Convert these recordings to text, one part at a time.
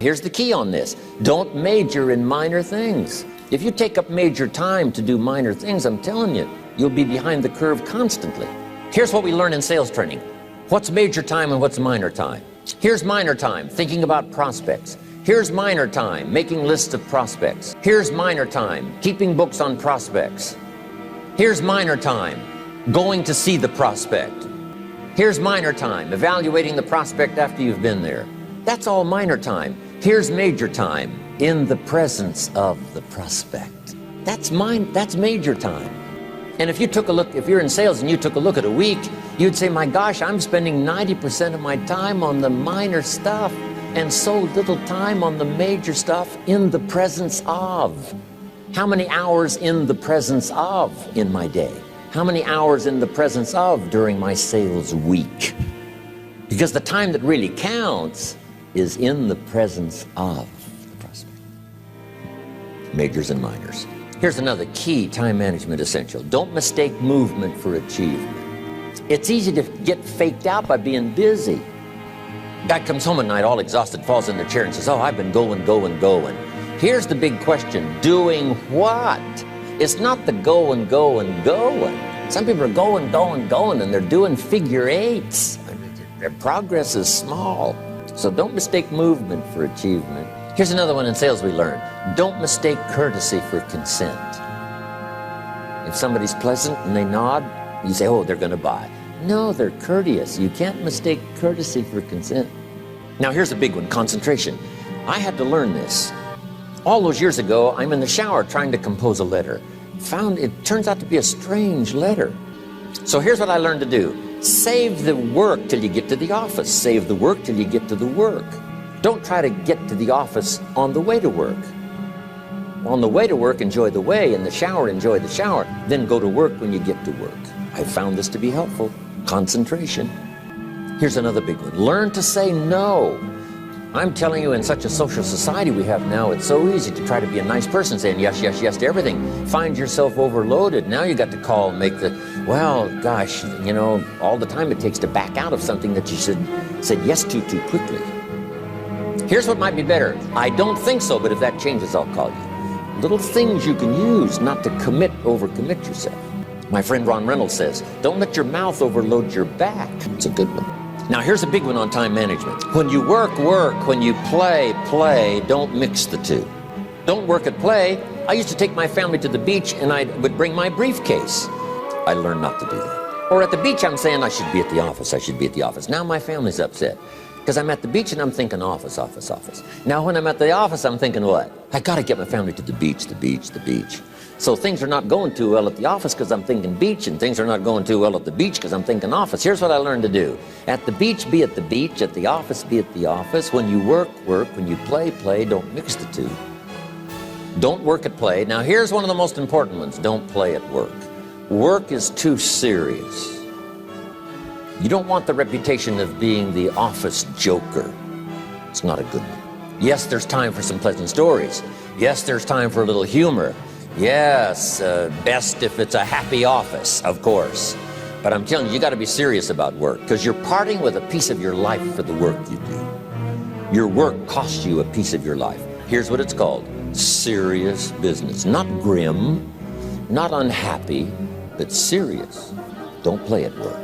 Here's the key on this. Don't major in minor things. If you take up major time to do minor things, I'm telling you, you'll be behind the curve constantly. Here's what we learn in sales training. What's major time and what's minor time? Here's minor time, thinking about prospects. Here's minor time, making lists of prospects. Here's minor time, keeping books on prospects. Here's minor time, going to see the prospect. Here's minor time, evaluating the prospect after you've been there. That's all minor time. Here's major time, in the presence of the prospect. That's major time. And if you took a look, if you're in sales and you took a look at a week, you'd say, my gosh, I'm spending 90% of my time on the minor stuff and so little time on the major stuff in the presence of. How many hours in the presence of in my day? How many hours in the presence of during my sales week? Because the time that really counts is in the presence of the prospect. Majors and minors. Here's another key time management essential. Don't mistake movement for achievement. It's easy to get faked out by being busy. Guy comes home at night all exhausted, falls in the chair and says, oh, I've been going. Here's the big question, doing what? It's not the going. Some people are going, and they're doing figure eights. Their progress is small. So don't mistake movement for achievement. Here's another one in sales we learned. Don't mistake courtesy for consent. If somebody's pleasant and they nod, you say, oh, they're going to buy. No, they're courteous. You can't mistake courtesy for consent. Now here's a big one, concentration. I had to learn this. All those years ago, I'm in the shower trying to compose a letter. Found it turns out to be a strange letter. So here's what I learned to do. Save the work till you get to the office. Save the work till you get to the work. Don't try to get to the office on the way to work. On the way to work, enjoy the way. In the shower, enjoy the shower. Then go to work when you get to work. I found this to be helpful. Concentration. Here's another big one. Learn to say no. I'm telling you, in such a social society we have now, it's so easy to try to be a nice person, saying yes to everything. Find yourself overloaded. Now you got to call and make the, well, gosh, you know, all the time it takes to back out of something that you said yes to too quickly. Here's what might be better. I don't think so, but if that changes, I'll call you. Little things you can use not to overcommit yourself. My friend Ron Reynolds says, don't let your mouth overload your back. It's a good one. Now here's a big one on time management. When you work. When you play. Don't mix the two. Don't work at play. I used to take my family to the beach and I would bring my briefcase. I learned not to do that. Or at the beach, I'm saying I should be at the office. Now my family's upset because I'm at the beach and I'm thinking office. Now when I'm at the office, I'm thinking what? I got to get my family to the beach. So things are not going too well at the office because I'm thinking beach, and things are not going too well at the beach because I'm thinking office. Here's what I learned to do. At the beach, be at the beach. At the office, be at the office. When you work. When you play. Don't mix the two. Don't work at play. Now here's one of the most important ones. Don't play at work. Work is too serious. You don't want the reputation of being the office joker. It's not a good one. Yes, there's time for some pleasant stories. Yes, there's time for a little humor. Yes, best if it's a happy office, of course. But I'm telling you got to be serious about work because you're parting with a piece of your life for the work you do. Your work costs you a piece of your life. Here's what it's called. Serious business. Not grim, not unhappy, but serious. Don't play at work.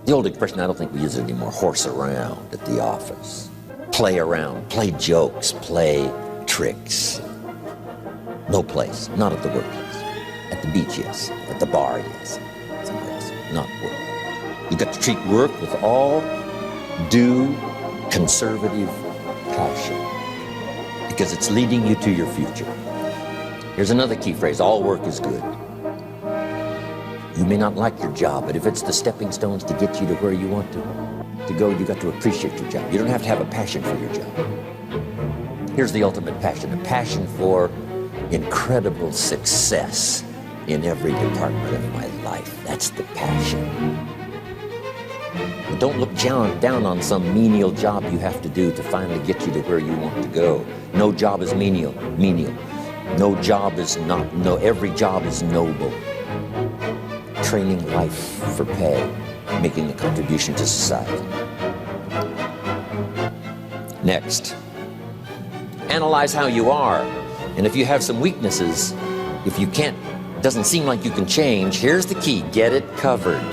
The old expression, I don't think we use it anymore, horse around at the office. Play around, play jokes, play tricks. No place, not at the workplace. At the beach, yes. At the bar, yes. Somewhere else, not work. You've got to treat work with all due conservative caution because it's leading you to your future. Here's another key phrase, all work is good. You may not like your job, but if it's the stepping stones to get you to where you want to go, you got to appreciate your job. You don't have to have a passion for your job. Here's the ultimate passion, a passion for incredible success in every department of my life. That's the passion. But don't look down on some menial job you have to do to finally get you to where you want to go. No job is menial. No job is not, no, every job is noble. Training life for pay, making a contribution to society. Next, Analyze how you are. And if you have some weaknesses, if you can't, doesn't seem like you can change, here's the key: get it covered.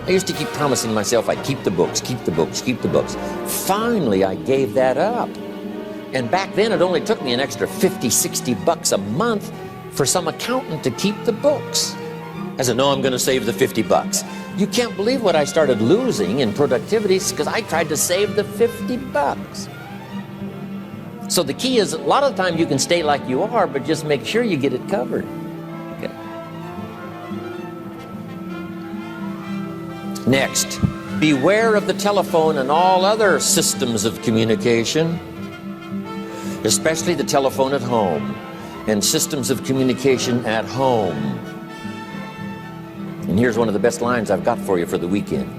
I used to keep promising myself I'd keep the books, keep the books, keep the books. Finally, I gave that up. And back then, it only took me an extra 50, 60 bucks a month for some accountant to keep the books. I said, no, I'm going to save the 50 bucks. You can't believe what I started losing in productivity because I tried to save the 50 bucks. So the key is, a lot of the time you can stay like you are, but just make sure you get it covered. Okay. Next, beware of the telephone and all other systems of communication, especially the telephone at home and systems of communication at home. And here's one of the best lines I've got for you for the weekend.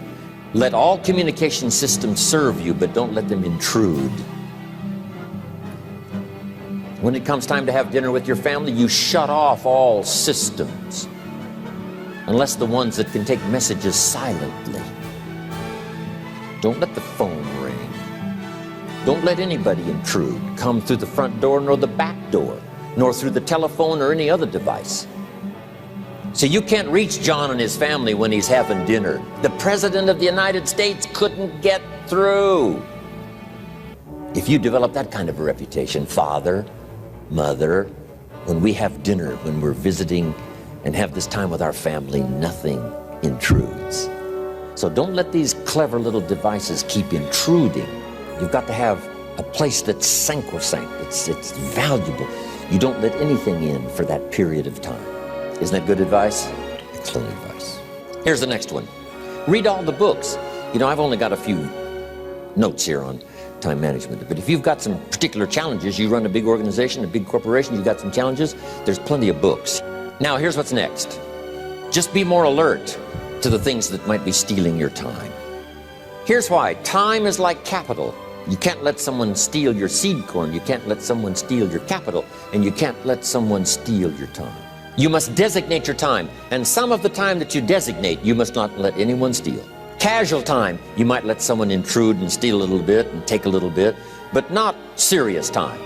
Let all communication systems serve you, but don't let them intrude. When it comes time to have dinner with your family, you shut off all systems, unless the ones that can take messages silently. Don't let the phone ring. Don't let anybody intrude, come through the front door nor the back door, nor through the telephone or any other device. So you can't reach John and his family when he's having dinner. The President of the United States couldn't get through. If you develop that kind of a reputation, father, mother, when we have dinner, when we're visiting and have this time with our family, nothing intrudes. So don't let these clever little devices keep intruding. You've got to have a place that's sacrosanct, it's valuable. You don't let anything in for that period of time. Isn't that good advice? Excellent advice. Here's the next one. Read all the books. You know, I've only got a few notes here on time management, but if you've got some particular challenges, you run a big organization, a big corporation, you've got some challenges, there's plenty of books. Now, here's what's next. Just be more alert to the things that might be stealing your time. Here's why. Time is like capital. You can't let someone steal your seed corn. You can't let someone steal your capital, and you can't let someone steal your time. You must designate your time, and some of the time that you designate, you must not let anyone steal. Casual time, you might let someone intrude and steal a little bit and take a little bit, but not serious time.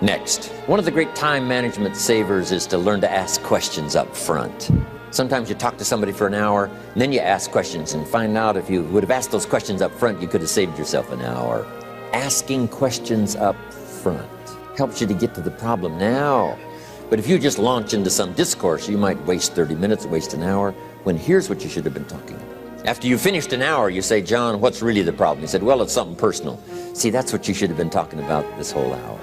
Next, one of the great time management savers is to learn to ask questions up front. Sometimes you talk to somebody for an hour, and then you ask questions and find out if you would have asked those questions up front, you could have saved yourself an hour. Asking questions up front helps you to get to the problem now. But if you just launch into some discourse, you might waste 30 minutes, waste an hour, when here's what you should have been talking about. After you finished an hour, you say, John, what's really the problem? He said, well, it's something personal. See, that's what you should have been talking about this whole hour.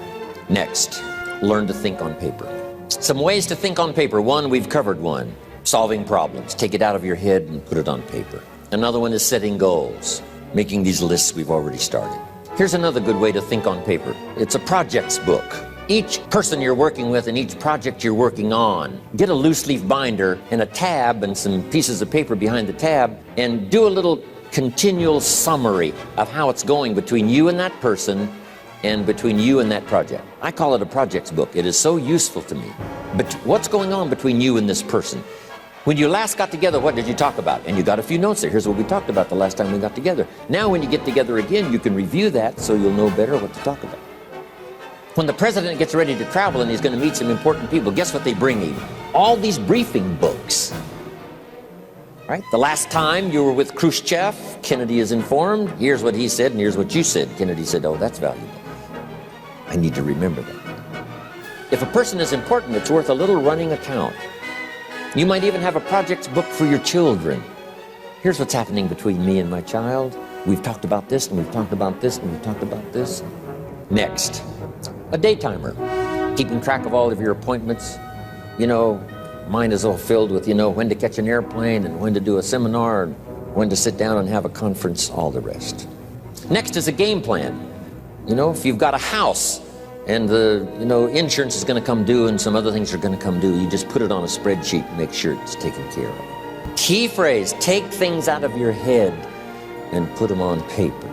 Next, learn to think on paper. Some ways to think on paper. One, we've covered one. Solving problems. Take it out of your head and put it on paper. Another one is setting goals. Making these lists we've already started. Here's another good way to think on paper. It's a projects book. Each person you're working with and each project you're working on, get a loose leaf binder and a tab and some pieces of paper behind the tab and do a little continual summary of how it's going between you and that person and between you and that project. I call it a projects book. It is so useful to me. But what's going on between you and this person? When you last got together, what did you talk about? And you got a few notes there. Here's what we talked about the last time we got together. Now when you get together again, you can review that so you'll know better what to talk about. When the president gets ready to travel and he's going to meet some important people, guess what they bring him? All these briefing books. Right? The last time you were with Khrushchev, Kennedy is informed. Here's what he said and here's what you said. Kennedy said, oh, that's valuable. I need to remember that. If a person is important, it's worth a little running account. You might even have a projects book for your children. Here's what's happening between me and my child. We've talked about this and we've talked about this and we've talked about this. Next, a day timer. Keeping track of all of your appointments. You know, mine is all filled with, you know, when to catch an airplane and when to do a seminar and when to sit down and have a conference, all the rest. Next is a game plan. You know, if you've got a house and the, insurance is going to come due and some other things are going to come due, you just put it on a spreadsheet and make sure it's taken care of. Key phrase, take things out of your head and put them on paper.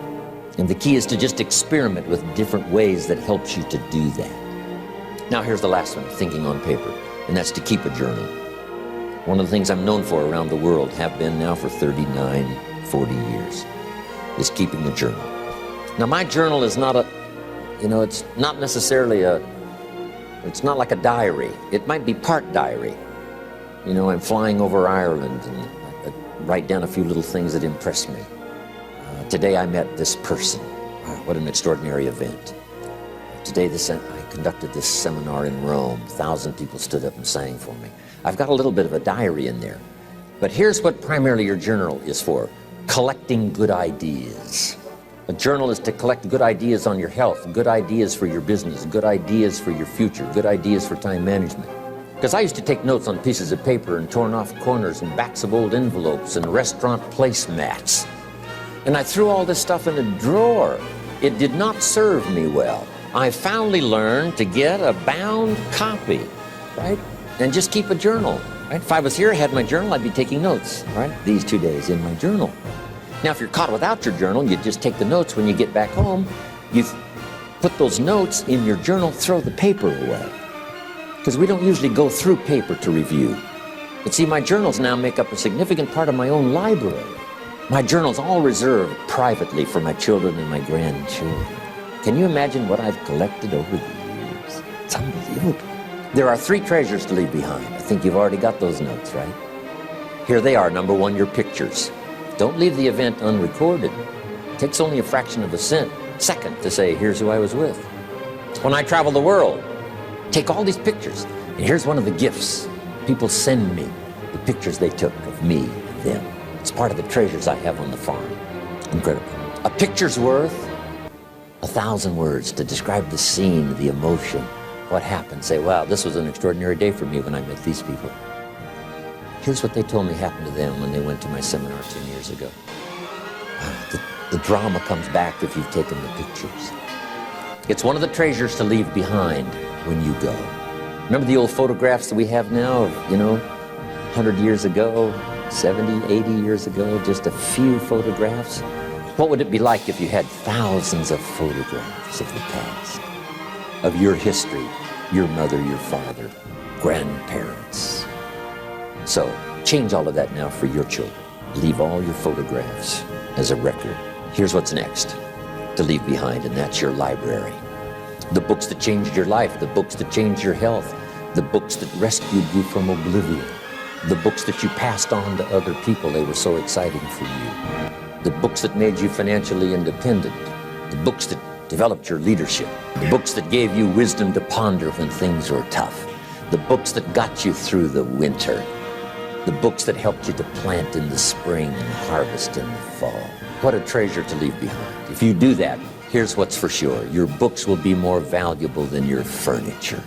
And the key is to just experiment with different ways that helps you to do that. Now here's the last one, thinking on paper, and that's to keep a journal. One of the things I'm known for around the world, have been now for 39, 40 years, is keeping a journal. Now my journal is not You know, it's not necessarily it's not like a diary. It might be part diary. You know, I'm flying over Ireland and I write down a few little things that impress me. Today I met this person. What an extraordinary event. Today I conducted this seminar in Rome. 1,000 people stood up and sang for me. I've got a little bit of a diary in there. But here's what primarily your journal is for: collecting good ideas. A journal is to collect good ideas on your health, good ideas for your business, good ideas for your future, good ideas for time management. Because I used to take notes on pieces of paper and torn off corners and backs of old envelopes and restaurant placemats. And I threw all this stuff in a drawer. It did not serve me well. I finally learned to get a bound copy, right? And just keep a journal, right? If I was here, I had my journal, I'd be taking notes, right? These 2 days in my journal. Now, if you're caught without your journal, you just take the notes when you get back home. You put those notes in your journal, throw the paper away. Because we don't usually go through paper to review. But see, my journals now make up a significant part of my own library. My journal's all reserved privately for my children and my grandchildren. Can you imagine what I've collected over the years? It's unbelievable. There are 3 treasures to leave behind. I think you've already got those notes, right? Here they are. Number 1, your pictures. Don't leave the event unrecorded. It takes only a fraction of a second to say, here's who I was with. When I travel the world, take all these pictures. And here's one of the gifts. People send me the pictures they took of me and them. It's part of the treasures I have on the farm. Incredible. A picture's worth 1,000 words to describe the scene, the emotion, what happened. Say, wow, this was an extraordinary day for me when I met these people. Here's what they told me happened to them when they went to my seminar 10 years ago. The drama comes back if you've taken the pictures. It's one of the treasures to leave behind when you go. Remember the old photographs that we have now of, 100 years ago, 70, 80 years ago, just a few photographs? What would it be like if you had thousands of photographs of the past, of your history, your mother, your father, grandparents? So, change all of that now for your children. Leave all your photographs as a record. Here's what's next to leave behind, and that's your library. The books that changed your life, the books that changed your health, the books that rescued you from oblivion, the books that you passed on to other people, they were so exciting for you. The books that made you financially independent, the books that developed your leadership, the books that gave you wisdom to ponder when things were tough, the books that got you through the winter, the books that helped you to plant in the spring and harvest in the fall. What a treasure to leave behind. If you do that, here's what's for sure. Your books will be more valuable than your furniture.